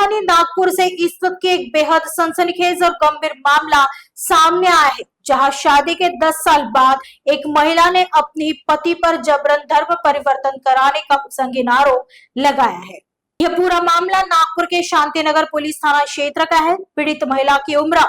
राजधानी नागपुर से इस वक्त की एक बेहद सनसनीखेज और गंभीर मामला सामने आया है, जहां शादी के 10 साल बाद एक महिला ने अपनी पति पर जबरन धर्म परिवर्तन कराने का संगीन आरोप लगाया है। यह पूरा मामला नागपुर के शांतिनगर पुलिस थाना क्षेत्र का है। पीड़ित महिला की उम्र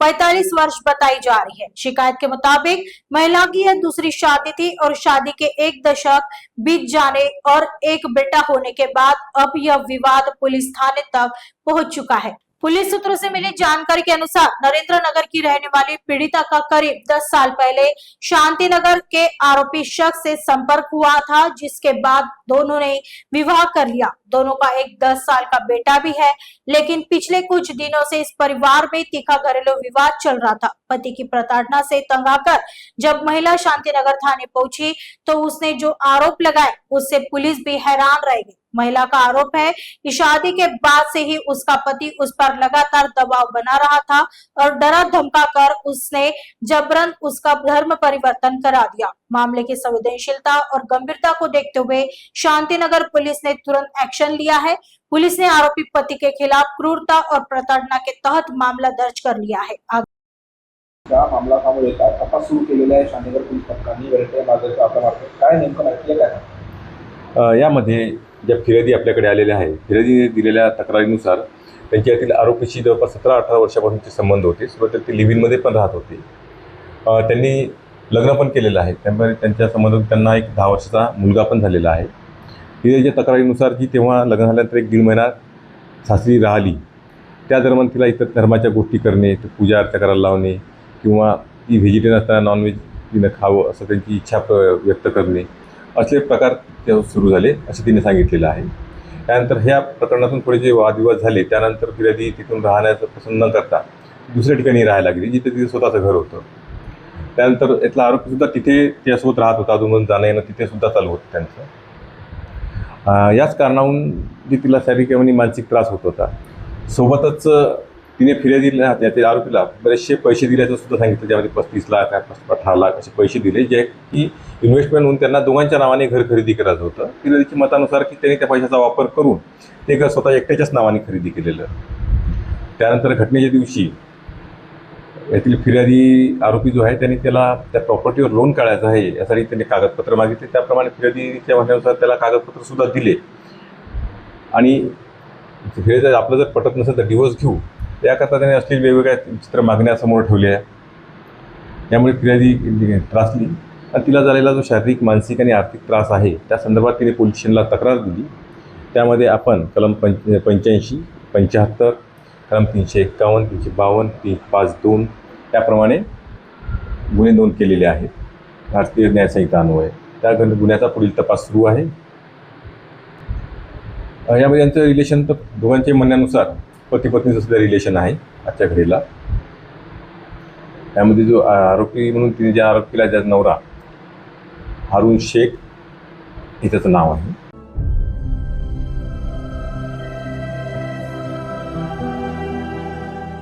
45 वर्ष बताई जा रही है। शिकायत के मुताबिक महिला की यह दूसरी शादी थी और शादी के 1 दशक बीत जाने और एक बेटा होने के बाद अब यह विवाद पुलिस थाने तक पहुंच चुका है। पुलिस सूत्रों से मिली जानकारी के अनुसार नरेंद्र नगर की रहने वाली पीड़िता का करीब 10 साल पहले शांतिनगर के आरोपी शख्स से संपर्क हुआ था, जिसके बाद दोनों ने विवाह कर लिया। दोनों का एक 10 साल का बेटा भी है, लेकिन पिछले कुछ दिनों से इस परिवार में तीखा घरेलू विवाद चल रहा था। पति की प्रताड़ना से तंग आकर जब महिला शांतिनगर थाने पहुंची तो उसने जो आरोप लगाए उससे पुलिस भी हैरान रह गई। महिला का आरोप है कि शादी के बाद से ही उसका पति उस पर लगातार दबाव बना रहा था और डरा धमका कर उसने जबरन उसका धर्म परिवर्तन करा दिया। मामले की संवेदनशीलता और गंभीरता को देखते हुए शांतिनगर पुलिस ने तुरंत एक्शन लिया है। पुलिस ने आरोपी पति के खिलाफ क्रूरता और प्रताड़ना के तहत मामला दर्ज कर लिया है। मामला समोर येत आहे, तपास सुरू केलेला आहे शांतिनगर पोलीस पथकाने वरटे मार्गाच्या आपल्यामार्फत काय नेमकं माहिती आहे काय? यामध्ये ज्या फिर्यादी आपल्याकडे आलेल्या आहे, फिर्यादीने दिलेल्या तक्रारीनुसार त्यांच्यातील आरोपीशी जवळपास 17-18 वर्षापासूनचे संबंध होते। सुरुवातीला ते लिव्ह-इनमध्ये पण राहत होते। त्यांनी लग्न पण केलेलं आहे, त्यामुळे त्यांच्या संबंधात त्यांना एक 10 वर्षाचा मुलगा पण झालेला आहे। फिर्यादीच्या तक्रारीनुसार जी तेव्हा लग्न झाल्यानंतर 1-1.5 महिना सासरी राहिली, त्या दरम्यान तिला इतर धर्माच्या गोष्टी करणे, पूजा अर्चा करायला लावणे किंवा ती व्हेजिटेरियन असताना नॉनव्हेज तिनं खावं असं त्यांची इच्छा व्यक्त करणे, असे प्रकार सुरू झाले असे तिने सांगितलेलं आहे। त्यानंतर ह्या प्रकरणातून थोडे जे वादविवाद झाले, त्यानंतर फिर्यादी तिथून राहण्याचं पसंत न करता दुसऱ्या ठिकाणी राहायला लागली, जिथे तिथे स्वतःचं घर होतं। त्यानंतर यातला आरोपीसुद्धा तिथे त्यासोबत राहत होता, अजून जाणं येणं तिथे सुद्धा चालू होतं त्यांचं। याच कारणावरून जी तिला शारीरिक आणि मानसिक त्रास होत होता। सोबतच तिने फिर्यादीला त्यातील आरोपीला बरेचसे पैसे दिल्याचं सुद्धा सांगितलं, ज्यामध्ये 35 लाख 18 लाख असे पैसे दिले, जे की इन्व्हेस्टमेंट म्हणून त्यांना दोघांच्या नावाने घर खरेदी करायचं होतं। फिर्यादीच्या मतानुसार की त्यांनी त्या पैशाचा वापर करून ते घर स्वतः एकट्याच्याच नावाने खरेदी केलेलं। त्यानंतर घटनेच्या दिवशी यातील फिर्यादी आरोपी जो आहे त्यांनी त्याला त्या प्रॉपर्टीवर लोन काढायचं आहे यासाठी त्यांनी कागदपत्र मागितले। त्याप्रमाणे फिर्यादीच्या म्हणण्यानुसार त्याला कागदपत्र सुद्धा दिले आणि फिर्यादी आपलं जर पटत नसेल तर डिवोर्स घेऊ याकरता त्याने असलेली वेगवेगळ्या चित्र मागण्या समोर ठेवल्या। त्यामुळे फिर्यादी त्रासली आणि तिला झालेला जो शारीरिक, मानसिक आणि आर्थिक त्रास आहे त्या संदर्भात तिने पोलीस स्टेशनला तक्रार दिली। त्यामध्ये आपण कलम 85, 75, कलम 351, 352, 352 त्याप्रमाणे गुन्हे नोंद केलेले आहेत भारतीय न्यायसंहिता अन्वये। त्या गुन्ह्याचा पुढील तपास सुरू आहे। यामध्ये यांचं रिलेशन तर दोघांच्या म्हणण्यानुसार पती पत्नीचं सुद्धा रिलेशन आहे आजच्या घडीला। त्यामध्ये जो आरोपी म्हणून तिने ज्या आरोपीला ज्या नवरा हारून शेख हे त्याचं नाव आहे,